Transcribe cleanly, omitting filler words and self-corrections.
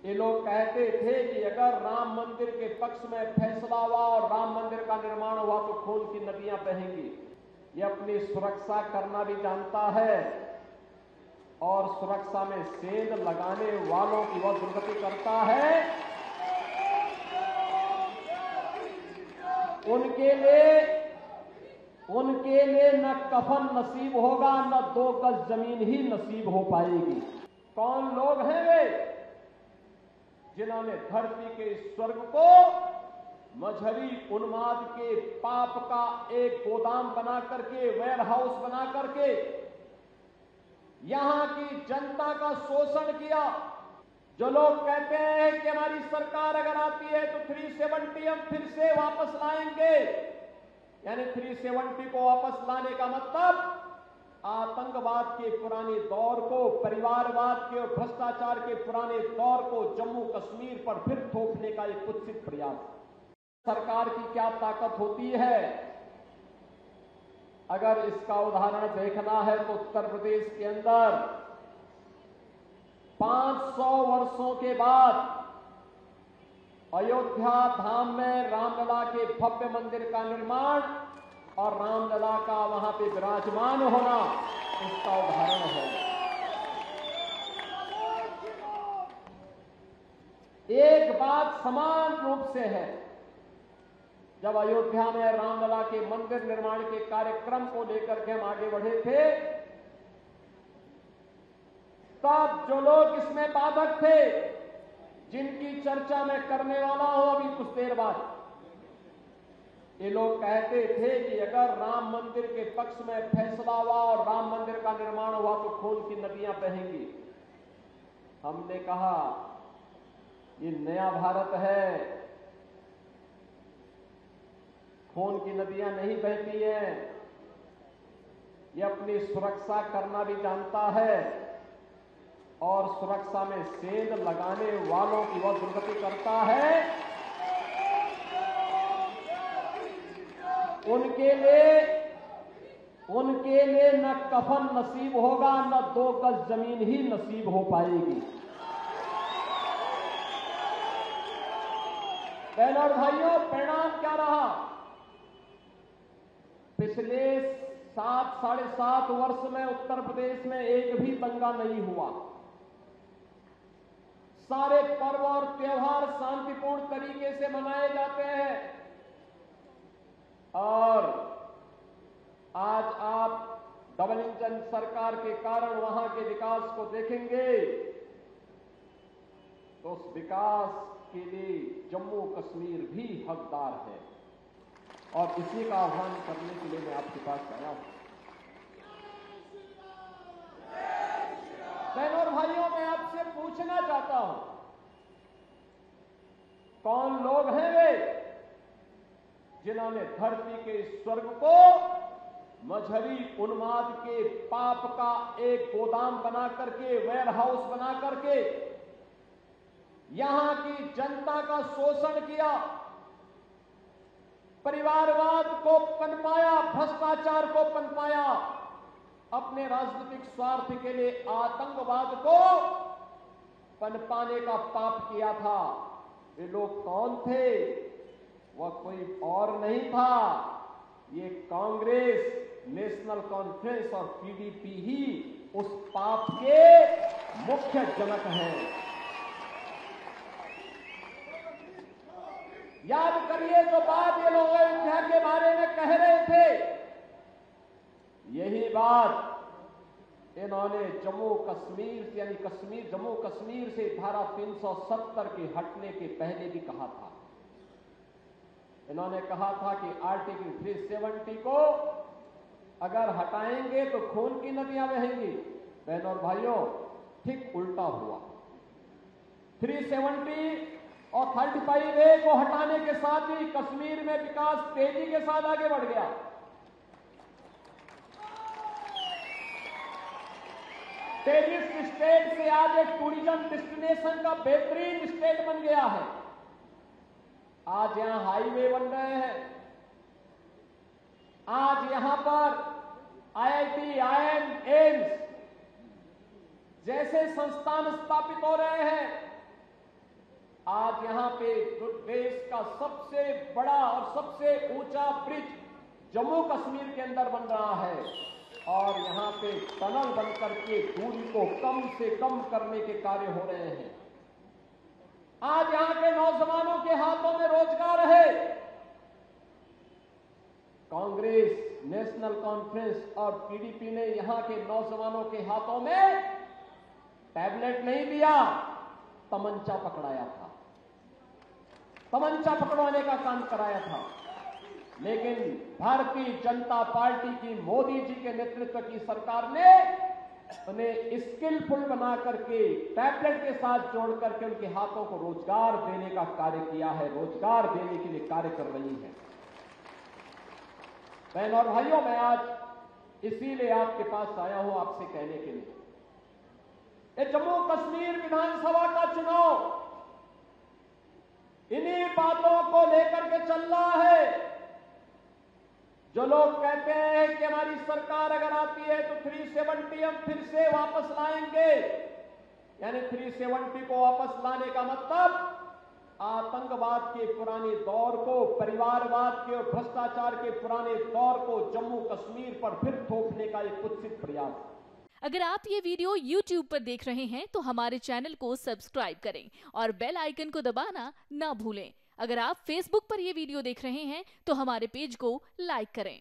ये लोग कहते थे कि अगर राम मंदिर के पक्ष में फैसला हुआ और राम मंदिर का निर्माण हुआ तो खून की नदियां बहेंगी। ये अपनी सुरक्षा करना भी जानता है और सुरक्षा में सेंध लगाने वालों की वह दुर्गति करता है। उनके लिए न कफन नसीब होगा, न 2 गज जमीन ही नसीब हो पाएगी। कौन लोग हैं वे जिन्होंने धरती के स्वर्ग को मजहबी उन्माद के पाप का एक गोदाम बना करके, वेयर हाउस बना करके यहां की जनता का शोषण किया। जो लोग कहते हैं कि हमारी सरकार अगर आती है तो 370 हम फिर से वापस लाएंगे, यानी 370 को वापस लाने का मतलब आतंकवाद के पुराने दौर को, परिवारवाद के और भ्रष्टाचार के पुराने दौर को जम्मू कश्मीर पर फिर थोपने का एक कुत्सित प्रयास। सरकार की क्या ताकत होती है, अगर इसका उदाहरण देखना है तो उत्तर प्रदेश के अंदर 500 वर्षों के बाद अयोध्या धाम में रामलला के भव्य मंदिर का निर्माण और रामलला का वहां पे विराजमान होना इसका उदाहरण है। एक बात समान रूप से है, जब अयोध्या में रामलला के मंदिर निर्माण के कार्यक्रम को लेकर के हम आगे बढ़े थे, तब जो लोग इसमें बाधक थे, जिनकी चर्चा मैं करने वाला हूं अभी कुछ देर बाद, ये लोग कहते थे कि अगर राम मंदिर के पक्ष में फैसला हुआ और राम मंदिर का निर्माण हुआ तो खून की नदियां बहेंगी। हमने कहा ये नया भारत है, खून की नदियां नहीं बहती हैं। ये अपनी सुरक्षा करना भी जानता है और सुरक्षा में सेंध लगाने वालों की वह दुर्गति करता है। उनके लिए न कफन नसीब होगा, न 2 गज जमीन ही नसीब हो पाएगी। बहनों और भाइयों, परिणाम क्या रहा? पिछले 7 साढ़े 7 वर्ष में उत्तर प्रदेश में एक भी दंगा नहीं हुआ। सारे पर्व और त्योहार शांतिपूर्ण तरीके से मनाए जाते हैं और आज आप डबल इंजन सरकार के कारण वहां के विकास को देखेंगे तो उस विकास के लिए जम्मू कश्मीर भी हकदार है और इसी का आह्वान करने के लिए मैं आपके पास आया हूं। बहनों और भाइयों, मैं आपसे पूछना चाहता हूं, कौन लोग हैं वे जिन्होंने धरती के स्वर्ग को मजहबी उन्माद के पाप का एक गोदाम बना करके, वेयर हाउस बना करके यहां की जनता का शोषण किया, परिवारवाद को पनपाया, भ्रष्टाचार को पनपाया, अपने राजनीतिक स्वार्थ के लिए आतंकवाद को पनपाने का पाप किया था। ये लोग कौन थे? वह कोई और नहीं था, ये कांग्रेस, नेशनल कॉन्फ्रेंस और पीडीपी ही उस पाप के मुख्य जनक हैं। याद करिए जो बात ये लोग अयोध्या के बारे में कह रहे थे, यही बात इन्होंने जम्मू कश्मीर से, यानी जम्मू कश्मीर से धारा 370 के हटने के पहले भी कहा था। इन्होंने कहा था कि आर्टिकल 370 को अगर हटाएंगे तो खून की नदियां बहेंगी। बहनों और भाइयों, ठीक उल्टा हुआ। 370 और 35A को हटाने के साथ ही कश्मीर में विकास तेजी के साथ आगे बढ़ गया। टेररिस्ट स्टेट से आज एक टूरिज्म डेस्टिनेशन का बेहतरीन स्टेट बन गया है। आज यहां हाईवे बन रहे हैं, आज यहां पर IIT, IIM, एम्स जैसे संस्थान स्थापित हो रहे हैं। आज यहां पे देश का सबसे बड़ा और सबसे ऊंचा ब्रिज जम्मू कश्मीर के अंदर बन रहा है और यहां पे टनल बन करके दूरी को कम से कम करने के कार्य हो रहे हैं। आज यहां के नौजवानों के हाथों में रोजगार है। कांग्रेस, नेशनल कॉन्फ्रेंस और पीडीपी ने यहां के नौजवानों के हाथों में टैबलेट नहीं दिया, तमंचा पकड़ाया था, तमंचा पकड़वाने का काम कराया था। लेकिन भारतीय जनता पार्टी की मोदी जी के नेतृत्व की सरकार ने उन्हें स्किलफुल बना करके टैबलेट के साथ जोड़ करके उनके हाथों को रोजगार देने का कार्य किया है, रोजगार देने के लिए कार्य कर रही है। बहन और भाइयों, मैं आज इसीलिए आपके पास आया हूं आपसे कहने के लिए, ये जम्मू कश्मीर विधानसभा का चुनाव इन्हीं बातों को लेकर के चल रहा है। जो लोग कहते हैं कि हमारी सरकार अगर आती है तो 370 हम फिर से वापस लाएंगे, यानी 370 को वापस लाने का मतलब आतंकवाद के पुराने दौर को, परिवारवाद के और भ्रष्टाचार के पुराने दौर को जम्मू कश्मीर पर फिर थोपने का एक कुत्सित प्रयास। अगर आप ये वीडियो YouTube पर देख रहे हैं तो हमारे चैनल को सब्सक्राइब करें और बेल आइकन को दबाना ना भूलें। अगर आप Facebook पर ये वीडियो देख रहे हैं तो हमारे पेज को लाइक करें।